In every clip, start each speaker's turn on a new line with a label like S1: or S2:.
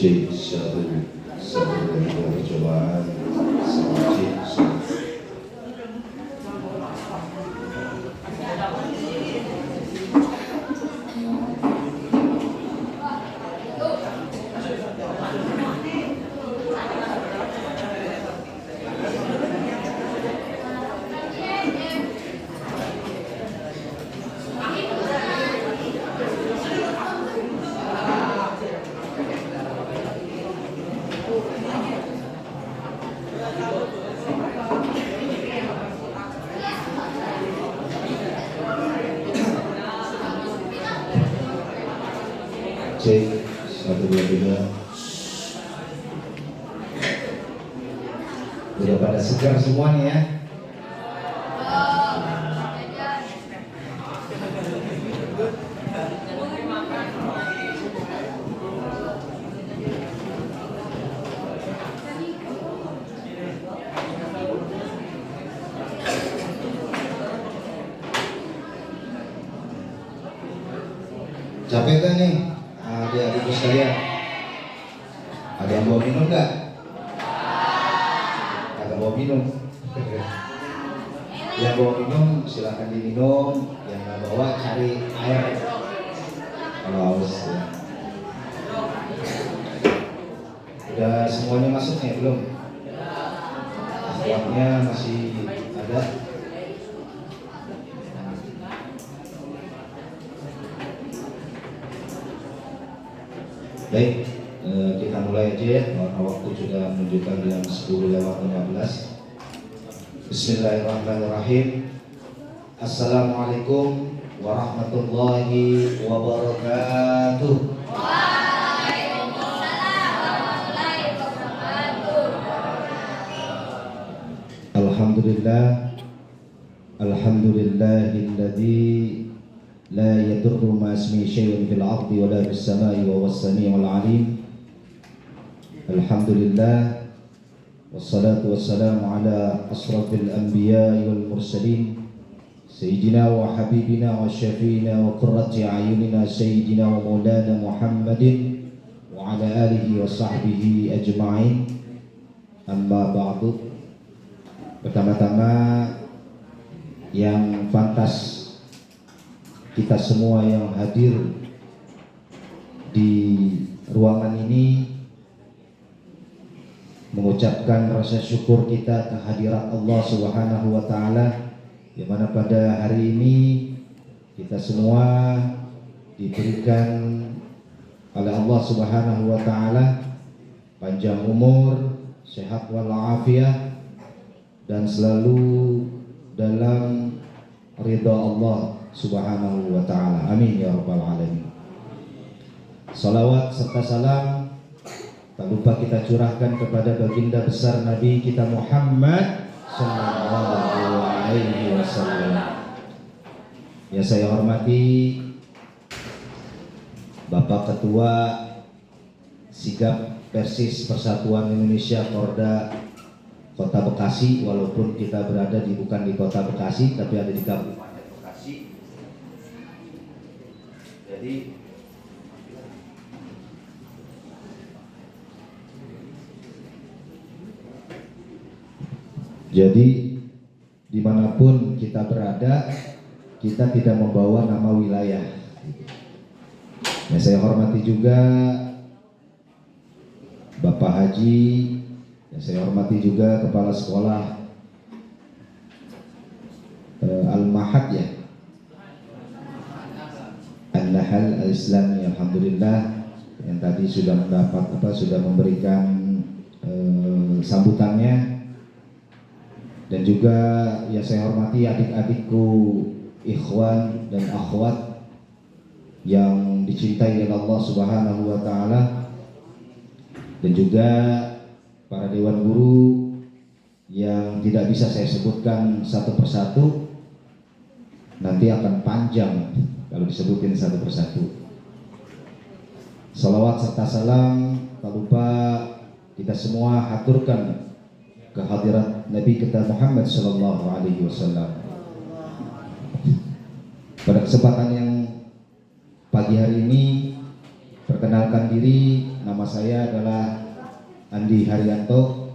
S1: satu percobaan sama cek 1 2 3. Udah pada segar semua nih ya. Capek kan nih? Adik-adikku sekalian, ada yang bawa minum nggak? Ada bawa minum. Yang bawa minum silakan diminum, yang nggak bawa cari air kalau haus ya. Udah semuanya masuk nih belum? Akhwatnya masih ada. Baik, kita mulai aja ya, karena waktu sudah menunjukkan jam 10:15. Bismillahirrahmanirrahim. Assalamualaikum warahmatullahi wabarakatuh.
S2: Waalaikumsalam warahmatullahi wabarakatuh.
S1: Alhamdulillahilladzi لا يضر مع اسمه شيء في الأرض ولا في السماء وهو السميع العليم. الحمد لله والصلاة والسلام على أشرف الأنبياء والمرسلين سيدنا وحبيبنا وشفينا وقرة أعيننا سيدنا ومولانا محمد وعلى آله وصحبه أجمعين. أما بعد. Pertama-tama yang pantas kita semua yang hadir di ruangan ini mengucapkan rasa syukur kita kehadirat Allah Subhanahu wa taala, di mana pada hari ini kita semua diberikan oleh Allah Subhanahu wa taala panjang umur, sehat walafiat, dan selalu dalam ridha Allah Subhanahu wa ta'ala. Amin ya rabbal alamin. Salawat serta salam tak lupa kita curahkan kepada baginda besar Nabi kita Muhammad sallallahu alaihi wasallam. Ya, saya hormati Bapak Ketua Sigap Persis Persatuan Indonesia Korda Kota Bekasi, walaupun kita berada bukan di Kota Bekasi tapi ada di Kabupaten Bekasi. Jadi dimanapun kita berada, kita tidak membawa nama wilayah. Ya, saya hormati juga Bapak Haji, ya, saya hormati juga Kepala Sekolah Al-Mahad ya, Al-Nahal Al-Islami, alhamdulillah, yang tadi sudah sudah memberikan sambutannya. Dan juga ya saya hormati adik-adikku, ikhwan dan akhwat yang dicintai oleh Allah Subhanahu wa taala, dan juga para dewan guru yang tidak bisa saya sebutkan satu persatu, nanti akan panjang kalau disebutin satu persatu. Salawat serta salam tak lupa kita semua haturkan kehadirat Nabi kita Muhammad sallallahu alaihi wasallam. Pada kesempatan yang pagi hari ini, perkenalkan Perkenalkan diri, nama saya adalah Andi Haryanto.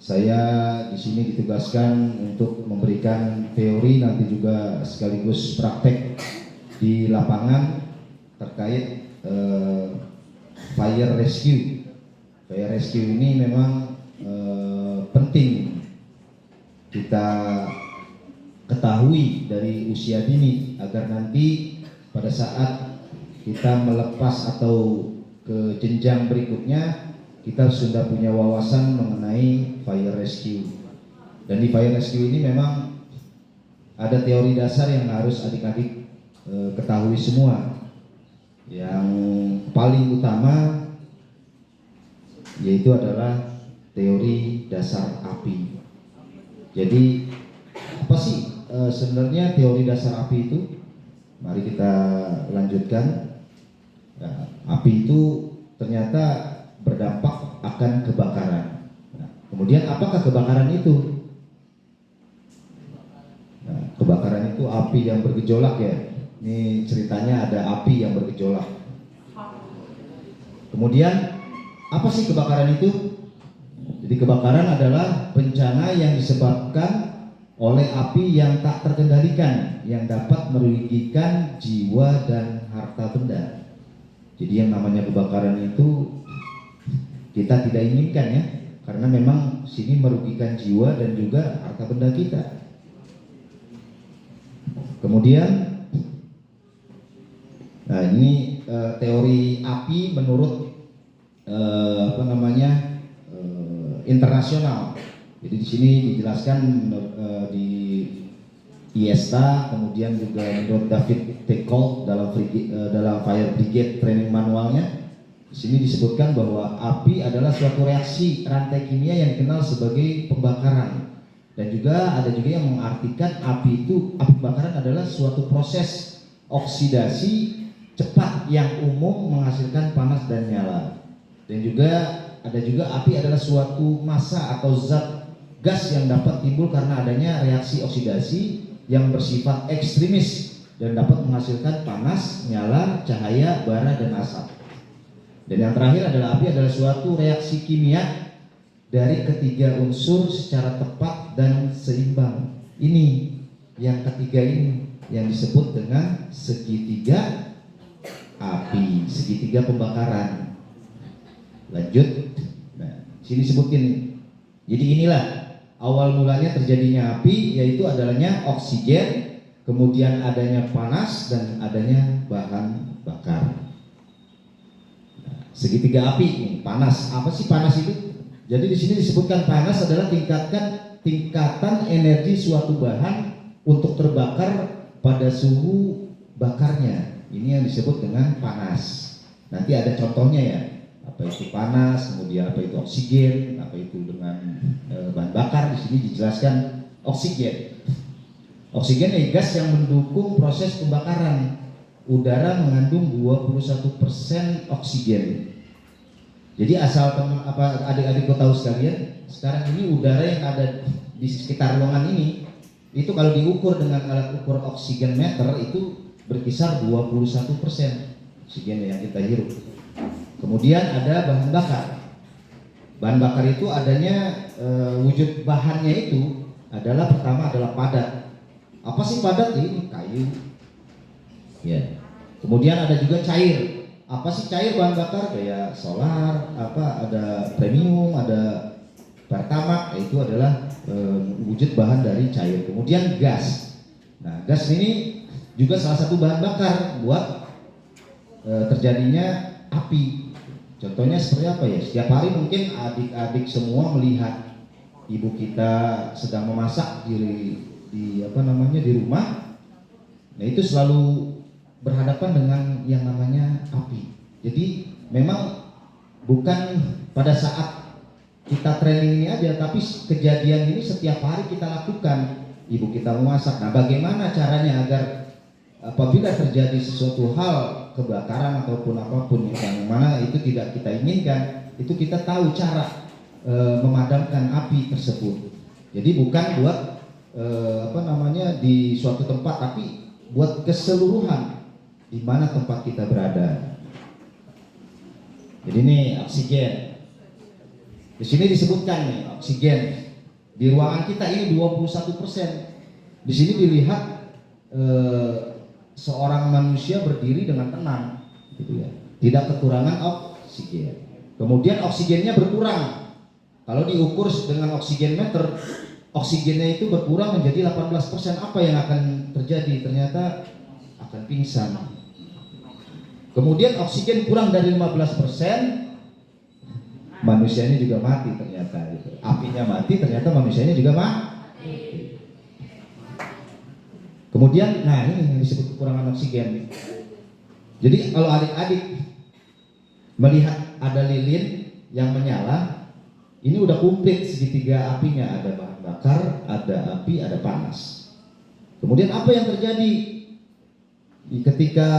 S1: Saya di sini ditugaskan untuk memberikan teori, nanti juga sekaligus praktek di lapangan terkait fire rescue. Fire rescue ini memang penting kita ketahui dari usia dini agar nanti pada saat kita melepas atau ke jenjang berikutnya kita sudah punya wawasan mengenai fire rescue. Dan di fire rescue ini memang ada teori dasar yang harus adik-adik ketahui semua. Yang paling utama yaitu adalah teori dasar api. Jadi apa sih sebenarnya teori dasar api itu? Mari kita lanjutkan. Nah, api itu ternyata berdampak akan kebakaran. Nah, kemudian apakah kebakaran itu? Nah, kebakaran itu api yang bergejolak ya. Ini ceritanya ada api yang bergejolak. Kemudian apa sih kebakaran itu? Jadi kebakaran adalah bencana yang disebabkan oleh api yang tak terkendalikan yang dapat merugikan jiwa dan harta benda. Jadi yang namanya kebakaran itu kita tidak inginkan ya, karena memang sini merugikan jiwa dan juga harta benda kita. Kemudian, nah ini teori api menurut internasional. Jadi di sini dijelaskan di IESTA, kemudian juga menurut David T. Colt dalam Fire Brigade Training Manualnya. Di sini disebutkan bahwa api adalah suatu reaksi rantai kimia yang dikenal sebagai pembakaran. Dan juga ada juga yang mengartikan api kebakaran adalah suatu proses oksidasi cepat yang umum menghasilkan panas dan nyala. Dan juga ada juga api adalah suatu massa atau zat gas yang dapat timbul karena adanya reaksi oksidasi yang bersifat ekstremis dan dapat menghasilkan panas, nyala, cahaya, bara, dan asap. Dan yang terakhir adalah api adalah suatu reaksi kimia dari ketiga unsur secara tepat dan seimbang. Ini yang ketiga ini yang disebut dengan segitiga api, segitiga pembakaran. Lanjut. Nah, sini sebutin nih. Jadi inilah awal mulanya terjadinya api, yaitu adanya oksigen, kemudian adanya panas dan adanya bahan bakar. Nah, segitiga api ini panas. Apa sih panas itu? Jadi di sini disebutkan panas adalah tingkatan energi suatu bahan untuk terbakar pada suhu bakarnya. Ini yang disebut dengan panas. Nanti ada contohnya ya. Apa itu panas, kemudian apa itu oksigen, apa itu dengan bahan bakar. Di sini dijelaskan oksigen. Oksigen adalah gas yang mendukung proses pembakaran. Udara mengandung 21% oksigen. Jadi asal adik-adik kau tahu sekalian, sekarang ini udara yang ada di sekitar ruangan ini itu kalau diukur dengan alat ukur oksigen meter itu berkisar 21% oksigen yang kita hirup. Kemudian ada bahan bakar. Bahan bakar itu adanya wujud bahannya itu adalah pertama adalah padat. Apa sih padat? Ini kayu. Ya. Kemudian ada juga cair. Apa sih cair bahan bakar? Kayak solar, ada premium, ada pertamax. Itu adalah wujud bahan dari cair. Kemudian gas. Nah, gas ini juga salah satu bahan bakar buat terjadinya api. Contohnya seperti apa ya? Setiap hari mungkin adik-adik semua melihat ibu kita sedang memasak di rumah. Nah, itu selalu berhadapan dengan yang namanya api. Jadi memang bukan pada saat kita training ini aja, tapi kejadian ini setiap hari kita lakukan. Ibu kita memasak. Nah, bagaimana caranya agar apabila terjadi sesuatu hal kebakaran ataupun apapun yang mana itu tidak kita inginkan, itu kita tahu cara memadamkan api tersebut. Jadi bukan buat di suatu tempat, tapi buat keseluruhan di mana tempat kita berada. Jadi ini oksigen. Di sini disebutkan nih oksigen di ruangan kita ini 21%. Di sini dilihat seorang manusia berdiri dengan tenang, gitu ya. Tidak kekurangan oksigen. Kemudian oksigennya berkurang. Kalau diukur dengan oksigen meter, oksigennya itu berkurang menjadi 18%. Apa yang akan terjadi? Ternyata akan pingsan. Kemudian oksigen kurang dari 15%, manusianya juga mati ternyata. Gitu. Apinya mati, ternyata manusianya juga mati. Kemudian, nah ini yang disebut kekurangan oksigen. Jadi kalau adik-adik melihat ada lilin yang menyala, ini udah komplit segitiga apinya, ada bahan bakar, ada api, ada panas. Kemudian apa yang terjadi ketika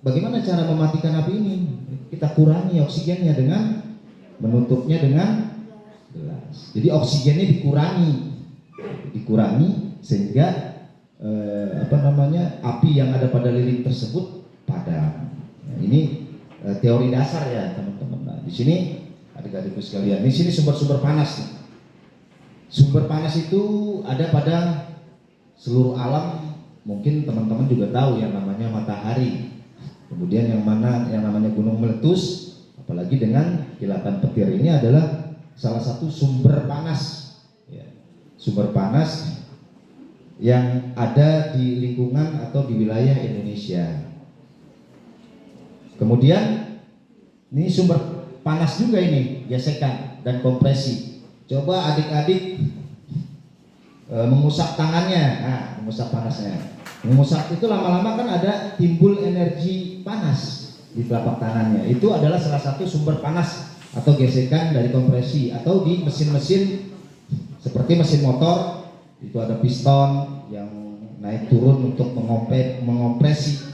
S1: bagaimana cara mematikan api ini? Kita kurangi oksigennya dengan menutupnya dengan gelas. Jadi oksigennya dikurangi sehingga api yang ada pada lilin tersebut padam. Nah, ini teori dasar ya teman-teman. Nah, di sini adik-adikku sekalian, di sini sumber-sumber panas nih. Sumber panas itu ada pada seluruh alam. Mungkin teman-teman juga tahu yang namanya matahari. Kemudian yang namanya gunung meletus, apalagi dengan kilatan petir, ini adalah salah satu sumber panas. Ya. Sumber panas yang ada di lingkungan atau di wilayah Indonesia. Kemudian ini sumber panas juga ini, gesekan dan kompresi. Coba adik-adik mengusap tangannya, nah mengusap panasnya. Mengusap itu lama-lama kan ada timbul energi panas di telapak tangannya. Itu adalah salah satu sumber panas atau gesekan dari kompresi. Atau di mesin-mesin seperti mesin motor, itu ada piston yang naik turun untuk mengompresi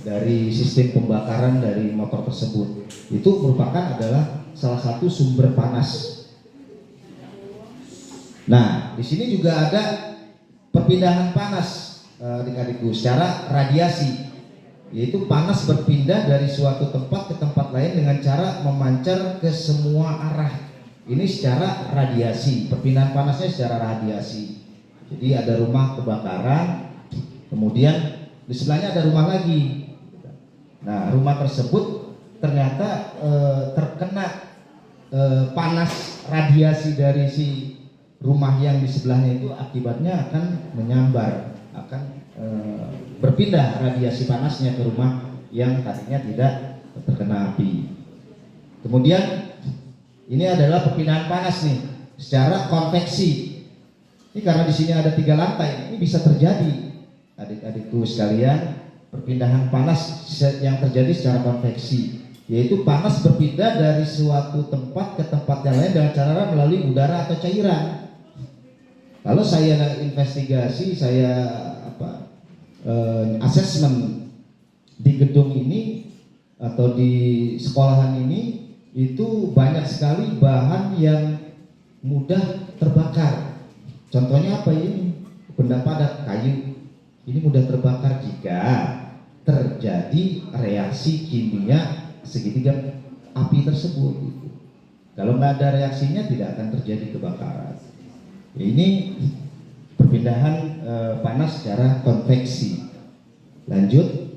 S1: dari sistem pembakaran dari motor tersebut. Itu merupakan adalah salah satu sumber panas. Nah, di sini juga ada perpindahan panas adik-adikku secara radiasi, yaitu panas berpindah dari suatu tempat ke tempat lain dengan cara memancar ke semua arah. Ini secara radiasi, perpindahan panasnya secara radiasi. Jadi ada rumah kebakaran, kemudian di sebelahnya ada rumah lagi. Nah, rumah tersebut ternyata terkena panas radiasi dari si rumah yang di sebelahnya, itu akibatnya akan menyambar, akan berpindah radiasi panasnya ke rumah yang tadinya tidak terkena api. Kemudian ini adalah perpindahan panas nih secara konveksi. Ini karena di sini ada 3 lantai, ini bisa terjadi adik-adikku sekalian, perpindahan panas yang terjadi secara konveksi, yaitu panas berpindah dari suatu tempat ke tempat yang lain dengan cara melalui udara atau cairan. Kalau saya investigasi, saya asesmen di gedung ini atau di sekolahan ini, itu banyak sekali bahan yang mudah terbakar. Contohnya apa ini? Benda padat, kayu. Ini mudah terbakar jika terjadi reaksi kimia segitiga api tersebut. Kalau nggak ada reaksinya tidak akan terjadi kebakaran. Ini perpindahan panas secara konveksi. Lanjut.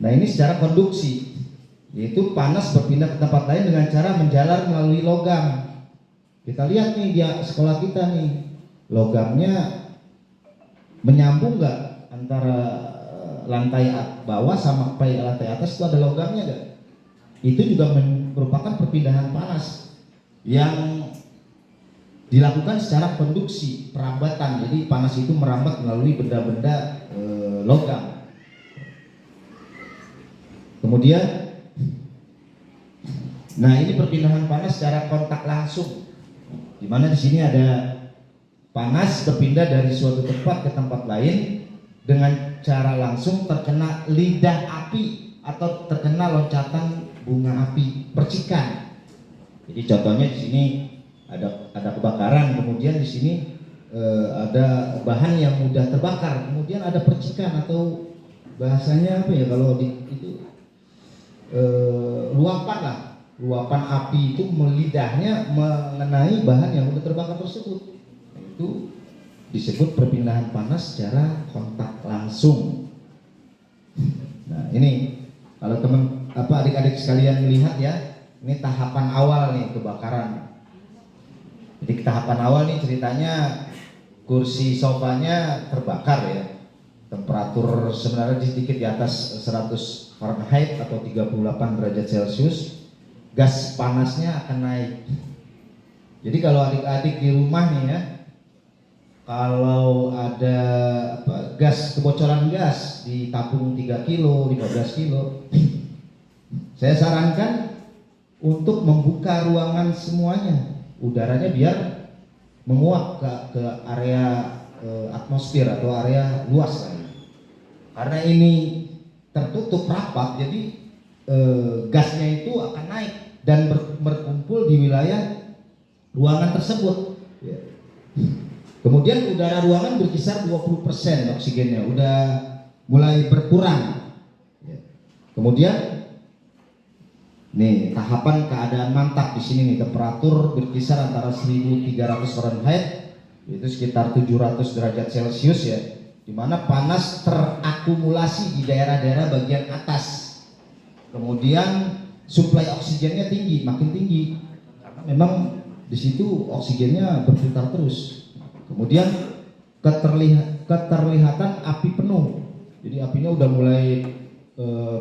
S1: Nah, ini secara konduksi, yaitu panas berpindah ke tempat lain dengan cara menjalar melalui logam. Kita lihat nih di sekolah kita nih, logamnya menyambung nggak antara lantai bawah sampai lantai atas, itu ada logamnya nggak? Itu juga merupakan perpindahan panas yang dilakukan secara konduksi, perambatan. Jadi panas itu merambat melalui benda-benda logam. Kemudian, nah ini perpindahan panas secara kontak langsung, di mana di sini ada panas berpindah dari suatu tempat ke tempat lain dengan cara langsung terkena lidah api atau terkena loncatan bunga api, percikan. Jadi contohnya di sini ada kebakaran, kemudian di sini ada bahan yang mudah terbakar, kemudian ada percikan atau bahasanya apa ya kalau di itu luapan api itu lidahnya mengenai bahan yang sudah terbakar tersebut. Itu disebut perpindahan panas secara kontak langsung. Nah ini kalau adik-adik sekalian melihat ya, ini tahapan awal nih kebakaran. Jadi tahapan awal nih ceritanya kursi sofanya terbakar ya. Temperatur sebenarnya sedikit di atas 100 Fahrenheit atau 38 derajat Celcius. Gas panasnya akan naik. Jadi kalau adik-adik di rumah nih ya, kalau ada kebocoran gas di tabung 3 kilo, 15 kilo, saya sarankan untuk membuka ruangan semuanya, udaranya biar menguap ke area atmosfer atau area luas lagi. Karena ini tertutup rapat, jadi gasnya itu akan naik dan berkumpul di wilayah ruangan tersebut. Kemudian udara ruangan berkisar 20% oksigennya, udah mulai berkurang. Kemudian nih tahapan keadaan mantap di sini nih, temperatur berkisar antara 1300 Fahrenheit itu sekitar 700 derajat Celcius ya, di mana panas terakumulasi di daerah-daerah bagian atas. Kemudian suplai oksigennya tinggi, makin tinggi karena memang di situ oksigennya berputar terus. Kemudian keterlihatan api penuh, jadi apinya udah mulai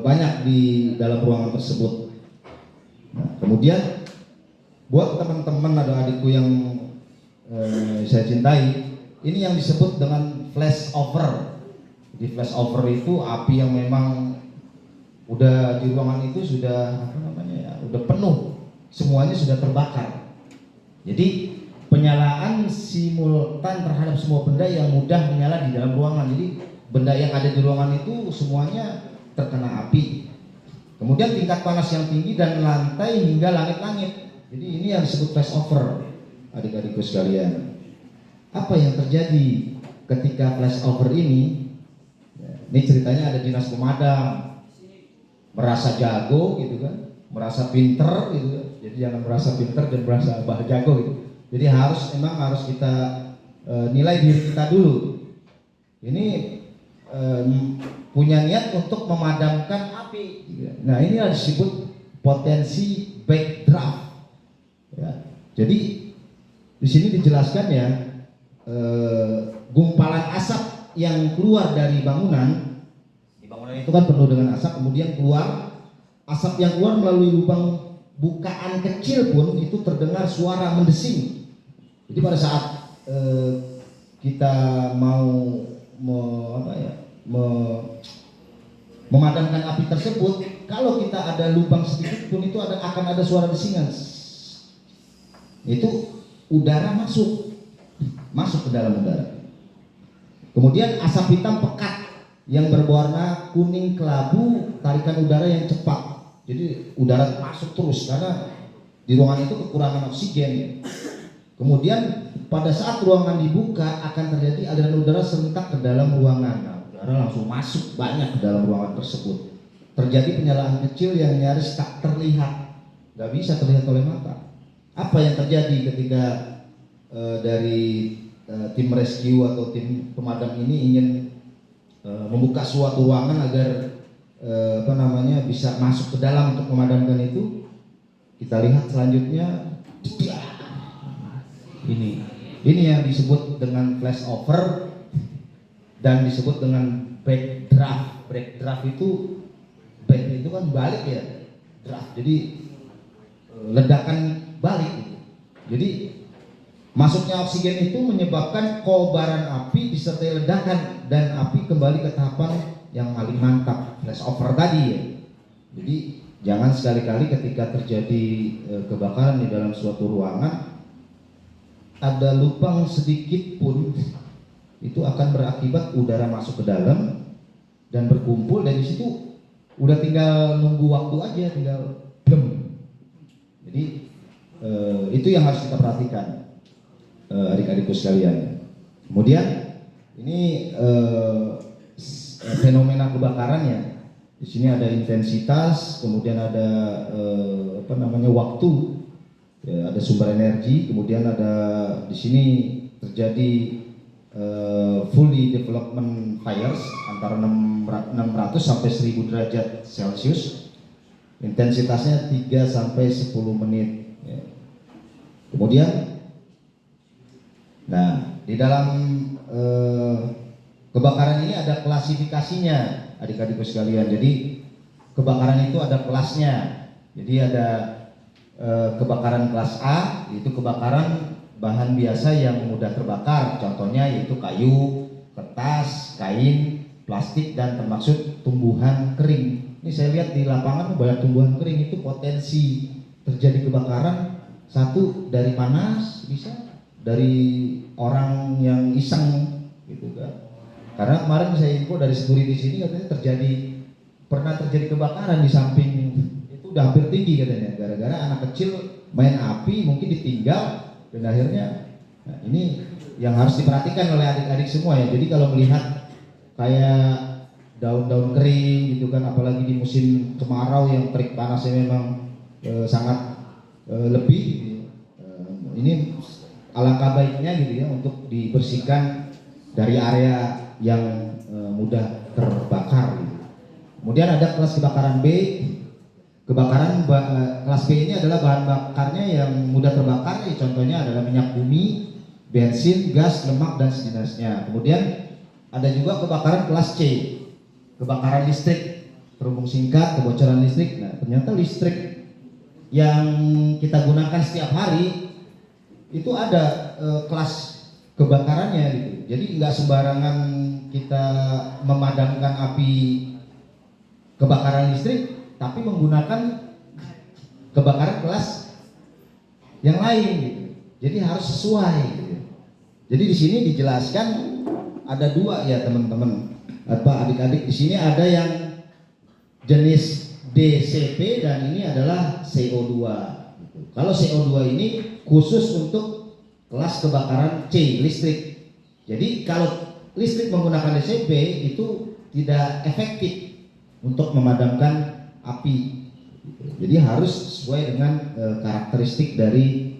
S1: banyak di dalam ruangan tersebut. Nah, kemudian buat teman-teman atau adikku yang saya cintai, ini yang disebut dengan flash over. Jadi flash over itu api yang memang udah di ruangan itu sudah udah penuh, semuanya sudah terbakar. Jadi penyalaan simultan terhadap semua benda yang mudah menyala di dalam ruangan. Jadi benda yang ada di ruangan itu semuanya terkena api. Kemudian tingkat panas yang tinggi dan lantai hingga langit-langit. Jadi ini yang disebut flash over, adik-adikku sekalian. Apa yang terjadi ketika flash over ini? Ini ceritanya ada dinas pemadam, merasa jago gitu kan, merasa pinter gitu kan. Jadi jangan merasa pinter dan merasa jago gitu. Jadi harus kita nilai diri kita dulu. Ini punya niat untuk memadamkan api. Nah ini disebut potensi backdraft. Ya. Jadi di sini dijelaskan ya, gumpalan asap yang keluar dari bangunan. Di bangunan itu kan penuh dengan asap, kemudian keluar asap yang keluar melalui lubang bukaan kecil pun itu terdengar suara mendesing. Jadi pada saat kita mau memadamkan api tersebut, kalau kita ada lubang sedikit pun itu akan ada suara desingan. Itu udara masuk ke dalam udara. Kemudian asap hitam pekat yang berwarna kuning kelabu, tarikan udara yang cepat. Jadi udara masuk terus karena di ruangan itu kekurangan oksigen. Kemudian pada saat ruangan dibuka akan terjadi aliran udara serentak ke dalam ruangan. Nah, udara langsung masuk banyak ke dalam ruangan tersebut. Terjadi penyalaan kecil yang nyaris tak terlihat, nggak bisa terlihat oleh mata. Apa yang terjadi ketika dari tim rescue atau tim pemadam ini ingin membuka suatu ruangan agar bisa masuk ke dalam untuk memadamkan itu? Kita lihat selanjutnya. Ini yang disebut dengan flash over dan disebut dengan backdraft. Backdraft itu kan balik ya, draft. Jadi ledakan balik gitu. Jadi masuknya oksigen itu menyebabkan kobaran api disertai ledakan dan api kembali ke tahapan yang paling mantap, flash over tadi ya. Jadi jangan sekali-kali ketika terjadi kebakaran di dalam suatu ruangan ada lubang sedikit pun itu akan berakibat udara masuk ke dalam dan berkumpul, dan di situ udah tinggal nunggu waktu aja, tinggal blem. Jadi itu yang harus kita perhatikan, adik-adikku sekalian. Kemudian ini fenomena kebakaran ya. Di sini ada intensitas, kemudian ada waktu, ya, ada sumber energi, kemudian ada di sini terjadi fully development fires antara 600 sampai 1000 derajat Celcius. Intensitasnya 3 sampai 10 menit. Ya. Kemudian, nah di dalam kebakaran ini ada klasifikasinya, adik-adikku sekalian. Jadi kebakaran itu ada kelasnya. Jadi ada kebakaran kelas A, yaitu kebakaran bahan biasa yang mudah terbakar. Contohnya yaitu kayu, kertas, kain, plastik, dan termasuk tumbuhan kering. Ini saya lihat di lapangan banyak tumbuhan kering, itu potensi terjadi kebakaran. Satu dari panas, bisa dari orang yang iseng gitu kan. Karena kemarin saya info dari security di sini katanya pernah terjadi kebakaran di samping itu udah hampir tinggi katanya, gara-gara anak kecil main api mungkin ditinggal dan akhirnya. Nah, ini yang harus diperhatikan oleh adik-adik semua ya. Jadi kalau melihat kayak daun-daun kering gitu kan, apalagi di musim kemarau yang terik panasnya memang sangat lebih gitu ya. Ini alangkah baiknya gitu ya untuk dibersihkan dari area yang mudah terbakar gitu. Kemudian ada kelas kebakaran B. Kelas B ini adalah bahan bakarnya yang mudah terbakar, contohnya adalah minyak bumi, bensin, gas, lemak, dan sejenisnya. Kemudian ada juga kebakaran kelas C, kebakaran listrik, terhubung singkat, kebocoran listrik. Nah, ternyata listrik yang kita gunakan setiap hari itu ada kelas kebakarannya gitu. Jadi nggak sembarangan kita memadamkan api kebakaran listrik, tapi menggunakan kebakaran kelas yang lain gitu. Jadi harus sesuai gitu. Jadi di sini dijelaskan ada dua ya teman-teman, adik-adik. Di sini ada yang jenis DCP dan ini adalah CO2. Kalau CO2 ini khusus untuk kelas kebakaran C, listrik. Jadi kalau listrik menggunakan DCP itu tidak efektif untuk memadamkan api. Jadi harus sesuai dengan karakteristik dari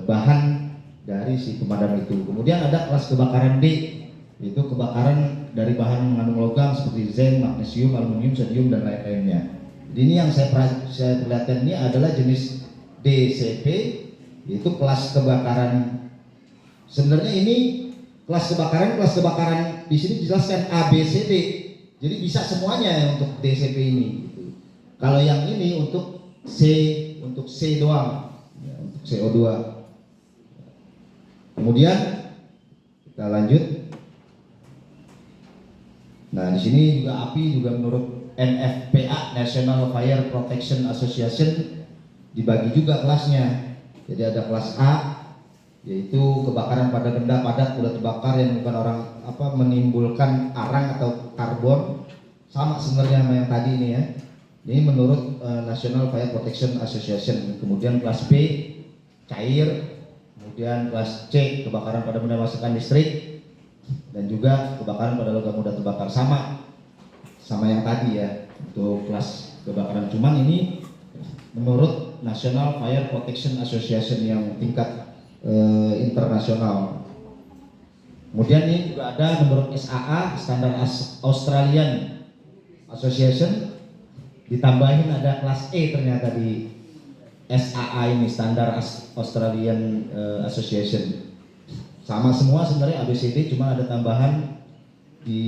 S1: bahan dari si pemadam itu. Kemudian ada kelas kebakaran D, yaitu kebakaran dari bahan mengandung logam seperti zinc, magnesium, aluminium, sodium, dan lain-lainnya. Jadi ini yang saya perlihatkan ini adalah jenis DCP, yaitu kelas kebakaran. Sebenarnya ini kelas kebakaran di sini dijelaskan A, B, C, D. Jadi bisa semuanya untuk DCP ini. Kalau yang ini untuk C doang, ya, untuk CO2. Kemudian kita lanjut. Nah, di sini juga api juga menurut NFPA, National Fire Protection Association, dibagi juga kelasnya. Jadi ada kelas A, yaitu kebakaran pada benda padat mudah terbakar yang menimbulkan arang atau karbon. Sama sebenarnya sama yang tadi ini ya. Ini menurut National Fire Protection Association. Kemudian kelas B cair, kemudian kelas C kebakaran pada benda masukan listrik, dan juga kebakaran pada logam mudah terbakar. Sama yang tadi ya untuk kelas kebakaran. Cuman ini menurut National Fire Protection Association yang tingkat internasional. Kemudian ini juga ada menurut SAA, Standar Australian Association, ditambahin ada kelas E ternyata di SAA ini, Standar Australian Association. Sama semua sebenarnya ABCD, cuma ada tambahan di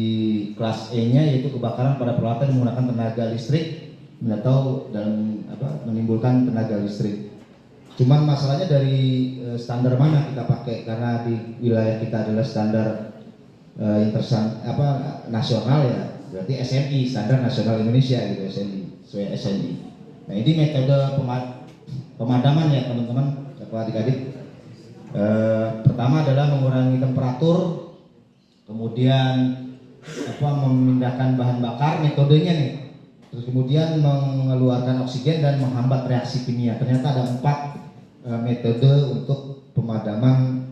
S1: kelas E-nya yaitu kebakaran pada peralatan yang menggunakan tenaga listrik atau menimbulkan tenaga listrik. Cuman masalahnya dari standar mana kita pakai, karena di wilayah kita adalah standar nasional ya, berarti SNI, Standar Nasional Indonesia gitu, SNI, sesuai SNI. Nah, ini metode pemadaman ya teman-teman, adik-adik. Pertama adalah mengurangi temperatur, kemudian memindahkan bahan bakar, metodenya nih. Terus kemudian mengeluarkan oksigen dan menghambat reaksi kimia. Ternyata ada 4 metode untuk pemadaman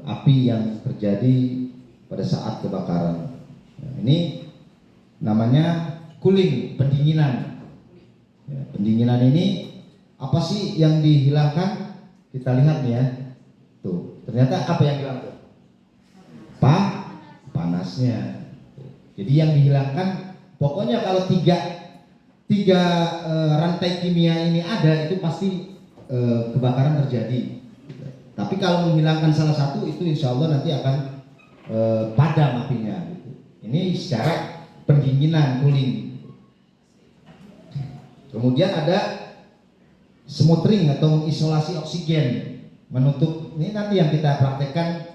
S1: api yang terjadi pada saat kebakaran. Nah, ini namanya cooling, pendinginan. Ya, pendinginan ini apa sih yang dihilangkan? Kita lihat nih ya. Tuh, ternyata apa yang hilang tuh? Panasnya. Jadi yang dihilangkan, pokoknya kalau tiga rantai kimia ini ada, itu pasti kebakaran terjadi. Tapi kalau menghilangkan salah satu, itu insya Allah nanti akan padam apinya. Ini secara pendinginan, cooling. Kemudian ada smoothing atau isolasi oksigen, menutup. Ini nanti yang kita praktekkan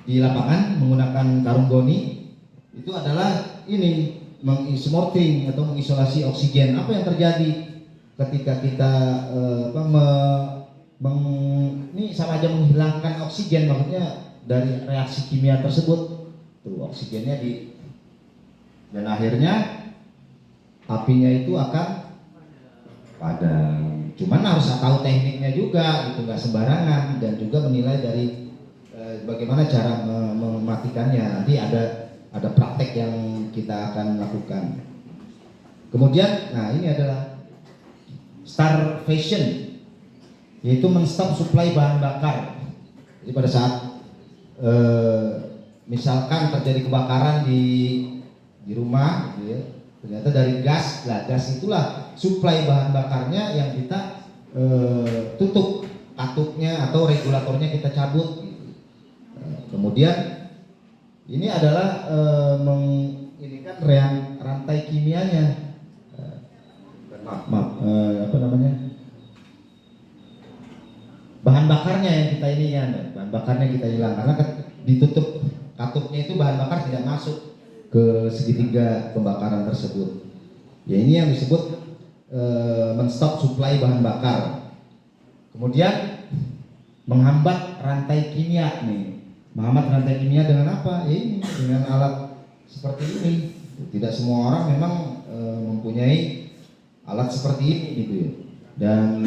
S1: di lapangan menggunakan karung goni. Itu adalah ini smoothing atau mengisolasi oksigen. Apa yang terjadi ketika kita ini sama aja menghilangkan oksigen, maksudnya dari reaksi kimia tersebut tuh oksigennya dan akhirnya apinya itu akan padam. Cuman harus tahu tekniknya juga, itu nggak sembarangan, dan juga menilai dari bagaimana cara mematikannya. Nanti ada praktek yang kita akan lakukan. Kemudian, nah ini adalah starvation, yaitu men-stop supply bahan bakar. Jadi pada saat misalkan terjadi kebakaran di rumah, gitu ya, ternyata dari gas, gas itulah supply bahan bakarnya yang kita tutup katupnya atau regulatornya kita cabut. Kemudian ini adalah ini kan rantai kimianya, bahan bakarnya yang kita ini ya, bahan bakarnya kita hilang karena ditutup katupnya, itu bahan bakar tidak masuk ke segitiga pembakaran tersebut. Ya ini yang disebut men-stop supply bahan bakar. Kemudian menghambat rantai kimia nih. Menghambat rantai kimia dengan apa? Ya ini dengan alat seperti ini. Tidak semua orang memang mempunyai alat seperti ini gitu ya. Dan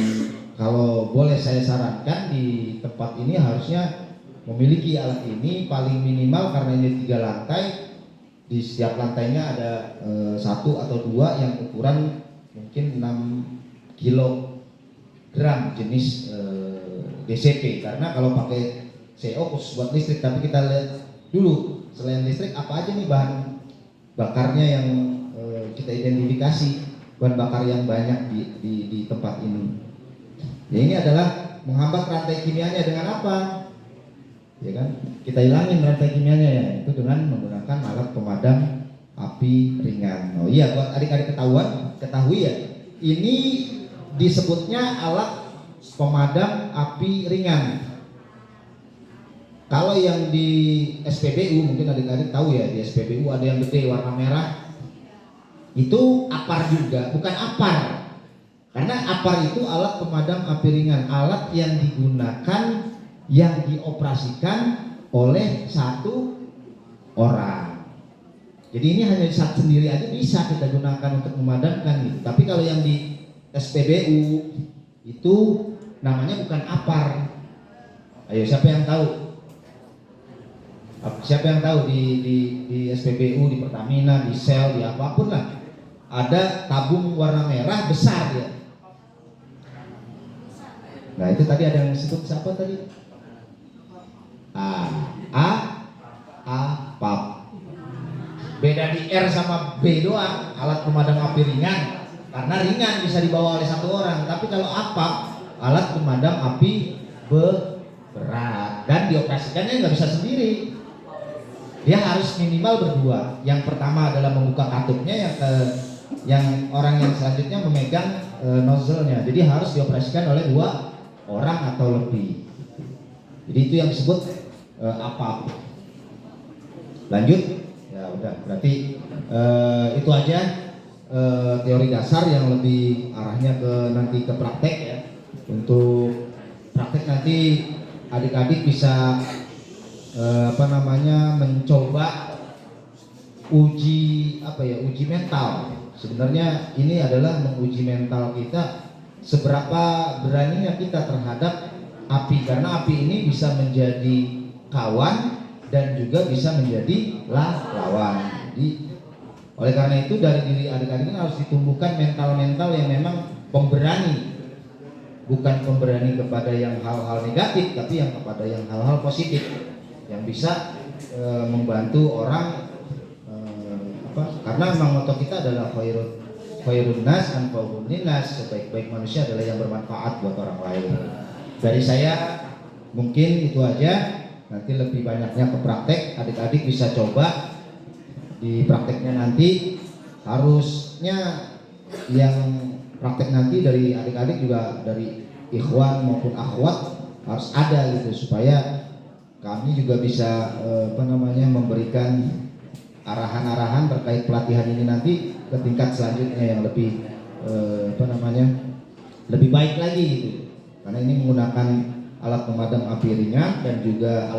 S1: kalau boleh saya sarankan, di tempat ini harusnya memiliki alat ini paling minimal, karena ini 3 lantai. Di setiap lantainya ada 1 atau 2 yang ukuran mungkin 6 kilogram jenis DCP. Karena kalau pakai CO khusus buat listrik, tapi kita lihat dulu selain listrik apa aja nih bahan bakarnya yang kita identifikasi, bahan bakar yang banyak di tempat ini. Ya ini adalah menghambat rantai kimianya dengan apa? Ya kan, kita hilangin rantai kimianya ya, itu dengan menggunakan alat pemadam api ringan. Oh iya, buat adik-adik ketahui ya, ini disebutnya alat pemadam api ringan. Kalau yang di SPBU, mungkin adik-adik tahu ya, di SPBU ada yang gede warna merah, itu APAR juga, bukan APAR. Karena APAR itu alat pemadam api ringan, alat yang digunakan, yang dioperasikan oleh 1 orang. Jadi ini hanya satu sendiri aja bisa kita gunakan untuk memadamkan gitu. Tapi kalau yang di SPBU itu namanya bukan APAR. Ayo, siapa yang tahu? Siapa yang tahu di SPBU, di Pertamina, di Shell, di apapun lah, ada tabung warna merah besar ya. Nah itu tadi ada yang disebut siapa tadi? PAP. Beda di R sama B doang, alat pemadam api ringan, karena ringan bisa dibawa oleh 1 orang. Tapi kalau APAP, alat pemadam api berat, dan dioperasikannya nggak bisa sendiri. Dia harus minimal berdua. Yang pertama adalah membuka katupnya, yang orang yang selanjutnya memegang nozzle-nya. Jadi harus dioperasikan oleh 2 orang atau lebih. Jadi itu yang disebut APAP. Lanjut, ya udah. Berarti itu aja teori dasar yang lebih arahnya nanti ke praktek ya. Untuk praktek nanti adik-adik bisa mencoba uji mental. Sebenarnya ini adalah menguji mental kita, seberapa beraninya kita terhadap api, karena api ini bisa menjadi kawan dan juga bisa menjadi lawan. Jadi Oleh karena itu dari diri adik-adik ini harus ditumbuhkan mental-mental yang memang pemberani, bukan pemberani kepada yang hal-hal negatif, tapi yang kepada yang hal-hal positif, yang bisa membantu orang. Karena memang moto kita adalah khairun nas anfa'uhum linnas, sebaik-baik manusia adalah yang bermanfaat buat orang lain. Dari saya mungkin itu aja. Nanti lebih banyaknya ke praktek, adik-adik bisa coba di prakteknya nanti. Harusnya yang praktek nanti dari adik-adik juga dari ikhwan maupun akhwat harus ada gitu, supaya kami juga bisa memberikan arahan-arahan terkait pelatihan ini nanti ke tingkat selanjutnya yang lebih lebih baik lagi gitu. Karena ini menggunakan alat pemadam api ringan dan juga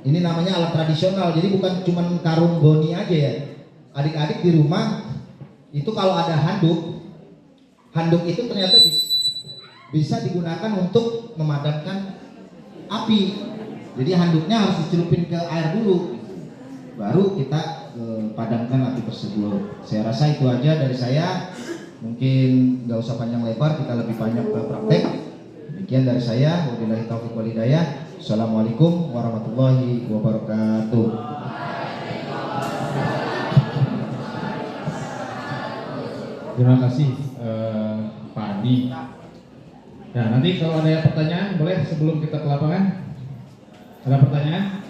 S1: ini namanya alat tradisional. Jadi bukan cuma karung goni aja ya. Adik-adik di rumah itu kalau ada handuk itu ternyata bisa digunakan untuk memadamkan api. Jadi handuknya harus dicelupin ke air dulu, baru kita padamkan api tersebut. Saya rasa itu aja dari saya. Mungkin nggak usah panjang lebar, kita lebih banyak ke praktek. Demikian dari saya. Wabillahi taufiq wal hidayah. Assalamualaikum warahmatullahi wabarakatuh.
S3: Terima kasih Pak Adi. Nah, nanti kalau ada pertanyaan boleh sebelum kita ke lapangan. Ada pertanyaan?